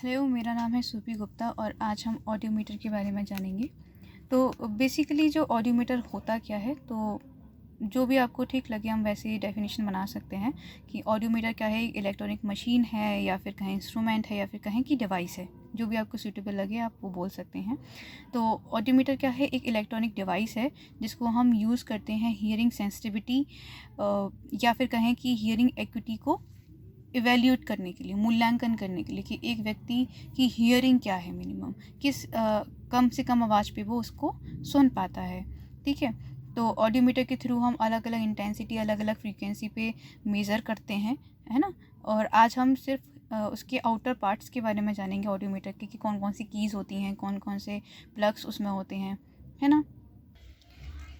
Hello, मेरा नाम है सुरभि गुप्ता और आज हम ऑडियोमीटर के बारे में जानेंगे। तो बेसिकली जो ऑडियोमीटर होता क्या है, तो जो भी आपको ठीक लगे हम वैसे ही डेफिनेशन बना सकते हैं कि ऑडियोमीटर क्या है। एक इलेक्ट्रॉनिक मशीन है या फिर कहें इंस्ट्रूमेंट है या फिर कहें कि डिवाइस है, जो भी आपको सूटेबल लगे आप वो बोल सकते हैं। तो ऑडियोमीटर क्या है, एक इलेक्ट्रॉनिक डिवाइस है जिसको हम यूज़ करते हैं हियरिंग सेंसिटिविटी या फिर कहें कि हियरिंग एक्यूटी को इवेल्यूएट करने के लिए, मूल्यांकन करने के लिए कि एक व्यक्ति की हियरिंग क्या है, मिनिमम किस कम से कम आवाज़ पे वो उसको सुन पाता है। ठीक है, तो ऑडियोमीटर के थ्रू हम अलग अलग इंटेंसिटी, अलग अलग फ्रीक्वेंसी पे मेज़र करते हैं, है ना। और आज हम सिर्फ उसके आउटर पार्ट्स के बारे में जानेंगे ऑडियोमीटर के, कि कौन कौन सी कीज़ होती हैं, कौन कौन से प्लग्स उसमें होते हैं, है ना।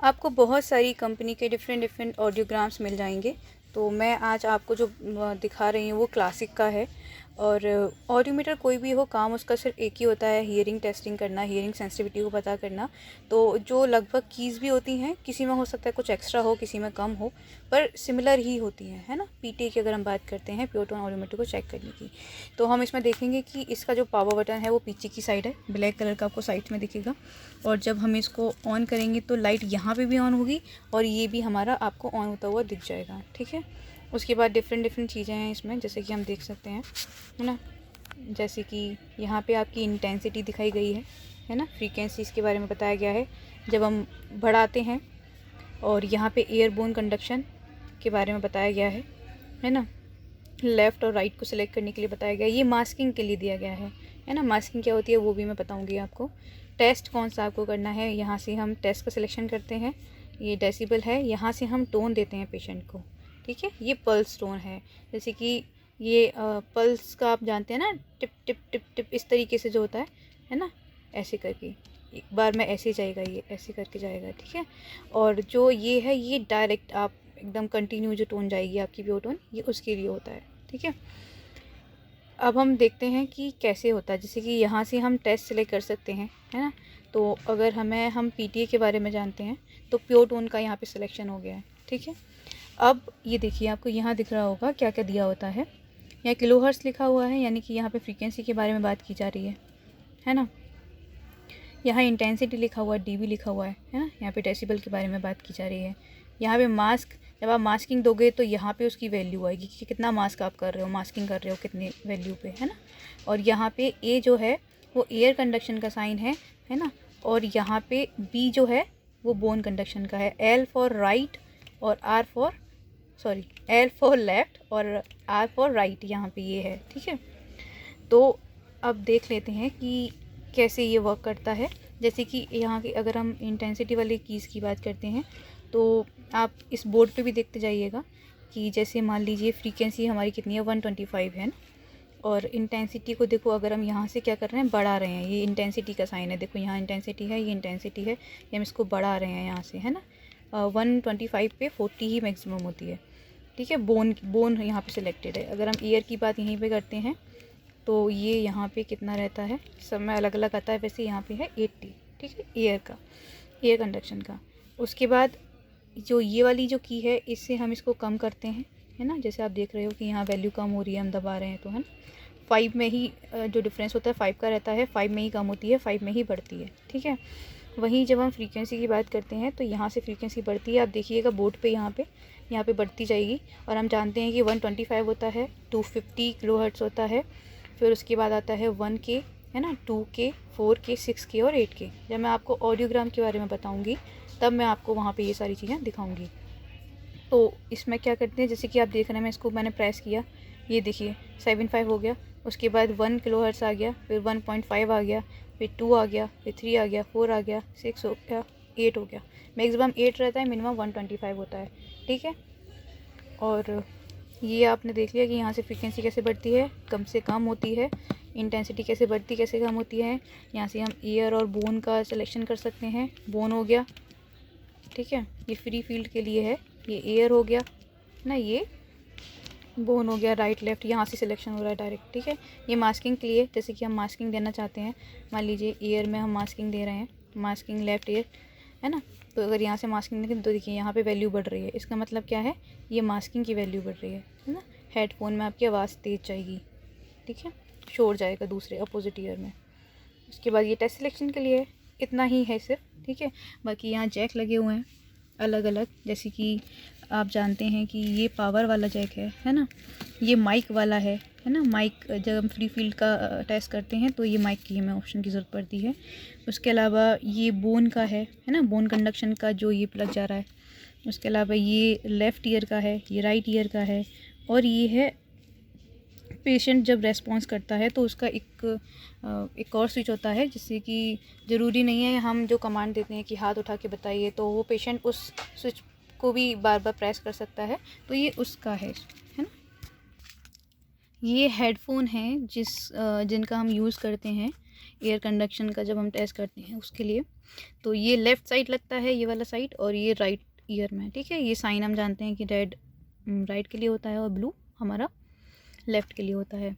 आपको बहुत सारी कंपनी के डिफरेंट ऑडियोग्राम्स मिल जाएंगे। तो मैं आज आपको जो दिखा रही हूँ वो क्लासिक का है। और ऑडियोमीटर कोई भी हो, काम उसका सिर्फ एक ही होता है, हियरिंग टेस्टिंग करना, हियरिंग सेंसिटिविटी को पता करना। तो जो लगभग कीज़ भी होती हैं, किसी में हो सकता है कुछ एक्स्ट्रा हो, किसी में कम हो, पर सिमिलर ही होती हैं, है ना। पीटी की अगर हम बात करते हैं, प्योर टोन ऑडियोमीटर को चेक करने की, तो हम इसमें देखेंगे कि इसका जो पावर बटन है वो पीछे की साइड है, ब्लैक कलर का आपको साइड में दिखेगा। और जब हम इसको ऑन करेंगे तो लाइट यहाँ पे भी ऑन होगी और ये भी हमारा आपको ऑन होता हुआ दिख जाएगा। ठीक है, उसके बाद डिफरेंट चीज़ें हैं इसमें, जैसे कि हम देख सकते हैं, है ना। जैसे कि यहाँ पे आपकी इंटेंसिटी दिखाई गई है ना। फ्रीक्वेंसी इसके बारे में बताया गया है जब हम बढ़ाते हैं। और यहाँ पे एयरबोर्न कंडक्शन के बारे में बताया गया है ना। लेफ़्ट और राइट को सिलेक्ट करने के लिए बताया गया है। ये मास्किंग के लिए दिया गया है ना। मास्किंग क्या होती है वो भी मैं बताऊँगी आपको। टेस्ट कौन सा आपको करना है, यहाँ से हम टेस्ट का सिलेक्शन करते हैं। ये डेसिबल है, यहाँ से हम टोन देते हैं पेशेंट को। ठीक है, ये पल्स टोन है। जैसे कि ये पल्स का आप जानते हैं ना, टिप टिप टिप टिप इस तरीके से जो होता है ना, ऐसे करके एक बार में ऐसे जाएगा, ये ऐसे करके जाएगा। ठीक है, और जो ये है ये डायरेक्ट आप एकदम कंटिन्यू जो टोन जाएगी आपकी प्योर टोन, ये उसके लिए होता है। ठीक है, अब हम देखते हैं कि कैसे होता है। जैसे कि यहाँ से हम टेस्ट सेलेक्ट कर सकते हैं, है ना। तो अगर हम पीटीए के बारे में जानते हैं तो प्योर टोन का यहाँ पे सिलेक्शन हो गया है। ठीक है, अब ये देखिए आपको यहाँ दिख रहा होगा क्या क्या दिया होता है। यहाँ किलोहर्ट्ज़ लिखा हुआ है, यानी कि यहाँ पे फ्रीक्वेंसी के बारे में बात की जा रही है ना। यहाँ इंटेंसिटी लिखा हुआ है, डीबी लिखा हुआ है ना। यहाँ पे डेसिबल के बारे में बात की जा रही है। यहाँ पे मास्क, जब आप मास्किंग दोगे तो यहाँ पे उसकी वैल्यू आएगी कि कितना मास्क आप कर रहे हो, मास्किंग कर रहे हो कितने वैल्यू पे, है ना। और यहाँ पे ए जो है वो एयर कंडक्शन का साइन है ना। और यहाँ पे बी जो है वो बोन कंडक्शन का है। एल फॉर राइट और एल फॉर लेफ़्ट और आर फॉर राइट, यहाँ पे ये है। ठीक है, तो अब देख लेते हैं कि कैसे ये वर्क करता है। जैसे कि यहाँ की अगर हम इंटेंसिटी वाली कीज़ की बात करते हैं तो आप इस बोर्ड पे भी देखते जाइएगा कि जैसे मान लीजिए फ्रीक्वेंसी हमारी कितनी है, 125 है ना। और इंटेंसिटी को देखो, अगर हम यहाँ से क्या कर रहे हैं, बढ़ा रहे हैं, ये इंटेंसिटी का साइन है। देखो यहाँ इंटेंसिटी है, ये इंटेंसिटी है, ये हम इसको बढ़ा रहे हैं यहाँ से, है ना। 125 पे 40 ही मैक्सिमम होती है। ठीक है, बोन यहाँ पे सिलेक्टेड है। अगर हम ईयर की बात यहीं पे करते हैं तो ये यहाँ पे कितना रहता है, सब में अलग अलग आता है। वैसे यहाँ पे है 80। ठीक है, एयर कंडक्शन का। उसके बाद जो ये वाली जो की है, इससे हम इसको कम करते हैं, है ना। जैसे आप देख रहे हो कि यहाँ वैल्यू कम हो रही है, हम दबा रहे हैं तो, है ना। 5 में ही जो डिफरेंस होता है 5 का रहता है, 5 में ही कम होती है, 5 में ही बढ़ती है। ठीक है, वहीं जब हम फ्रीक्वेंसी की बात करते हैं तो यहाँ से फ्रीक्वेंसी बढ़ती है। आप देखिएगा बोर्ड पे यहाँ पे बढ़ती जाएगी। और हम जानते हैं कि 125 होता है, 250 किलोहर्ट्ज़ होता है, फिर उसके बाद आता है 1K, है ना, 2K, 4K, 6K और 8K। जब मैं आपको ऑडियोग्राम के बारे में बताऊँगी तब मैं आपको वहाँ पे ये सारी चीज़ें दिखाऊँगी। तो इसमें क्या करते हैं, जैसे कि आप देख रहे हैं, मैं इसको मैंने प्रेस किया, ये देखिए 75 हो गया। उसके बाद 1 किलोहर्ट्ज़ आ गया, फिर 1.5 आ गया, फिर 2 आ गया, फिर 3 आ गया, 4 आ गया, 6 हो गया, 8 हो गया। मैक्सिमम 8 रहता है, मिनिमम 125 होता है। ठीक है, और ये आपने देख लिया कि यहाँ से फ्रीक्वेंसी कैसे बढ़ती है, कम से कम होती है। इंटेंसिटी कैसे बढ़ती, कैसे कम होती है। यहाँ से हम ईयर और बोन का सिलेक्शन कर सकते हैं। बोन हो गया, ठीक है, ये फ्री फील्ड के लिए है। ये एयर हो गया ना, ये बोन हो गया। राइट लेफ़्ट यहाँ से सिलेक्शन हो रहा है डायरेक्ट। ठीक है, ये मास्किंग के लिए, जैसे कि हम मास्किंग देना चाहते हैं, मान लीजिए ईयर में हम मास्किंग दे रहे हैं, मास्किंग लेफ़्ट ईयर, है ना। तो अगर यहाँ से मास्किंग देखें तो देखिए यहाँ पे वैल्यू बढ़ रही है। इसका मतलब क्या है, ये मास्किंग की वैल्यू बढ़ रही है ना। हेडफोन में आपकी आवाज़ तेज़ जाएगी। ठीक है, शोर जाएगा दूसरे अपोजिट ईयर में। उसके बाद ये टेस्ट सिलेक्शन के लिए इतना ही है सिर्फ, ठीक है। बाकी यहाँ जैक लगे हुए हैं अलग अलग, जैसे कि आप जानते हैं कि ये पावर वाला जैक है ना, ये माइक वाला है ना। माइक जब हम फ्री फील्ड का टेस्ट करते हैं तो ये माइक की हमें ऑप्शन की ज़रूरत पड़ती है। उसके अलावा ये बोन का है ना, बोन कंडक्शन का जो ये प्लग जा रहा है। उसके अलावा ये लेफ़्ट ईयर का है, ये राइट ईयर का है, और ये है पेशेंट जब रेस्पॉन्स करता है तो उसका एक और स्विच होता है, जिससे कि ज़रूरी नहीं है हम जो कमांड देते हैं कि हाथ उठा के बताइए, तो वो पेशेंट उस स्विच को भी बार बार प्रेस कर सकता है, तो ये उसका है ना। ये हेडफोन हैं जिनका हम यूज़ करते हैं एयर कंडक्शन का जब हम टेस्ट करते हैं उसके लिए। तो ये लेफ़्ट साइड लगता है, ये वाला साइड, और ये राइट ईयर में, ठीक है। ये साइन हम जानते हैं कि रेड राइट के लिए होता है और ब्लू हमारा लेफ़्ट के लिए होता है।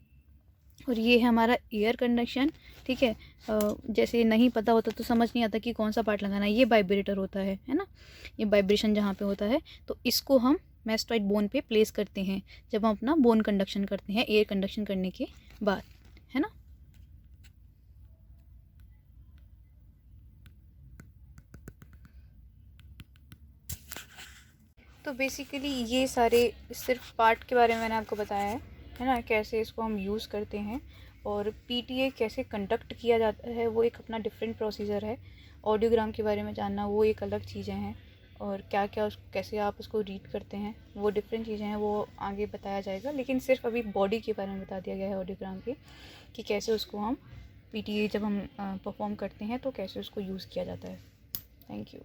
और ये है हमारा एयर कंडक्शन, ठीक है। जैसे नहीं पता होता तो समझ नहीं आता कि कौन सा पार्ट लगाना है। ये वाइब्रेटर होता है ना, ये वाइब्रेशन जहाँ पे होता है, तो इसको हम मैस्टॉइड बोन पे प्लेस करते हैं जब हम अपना बोन कंडक्शन करते हैं एयर कंडक्शन करने के बाद, है ना। तो बेसिकली ये सारे सिर्फ पार्ट के बारे में मैंने आपको बताया है ना, कैसे इसको हम यूज़ करते हैं। और पीटीए कैसे कंडक्ट किया जाता है वो एक अपना डिफरेंट प्रोसीजर है। ऑडियोग्राम के बारे में जानना वो एक अलग चीज़ें हैं, और क्या क्या कैसे आप उसको रीड करते हैं वो डिफरेंट चीज़ें हैं, वो आगे बताया जाएगा। लेकिन सिर्फ अभी बॉडी के बारे में बता दिया गया है ऑडियोग्राम के, कि कैसे उसको हम पीटीए जब हम परफॉर्म करते हैं तो कैसे उसको यूज़ किया जाता है। Thank you.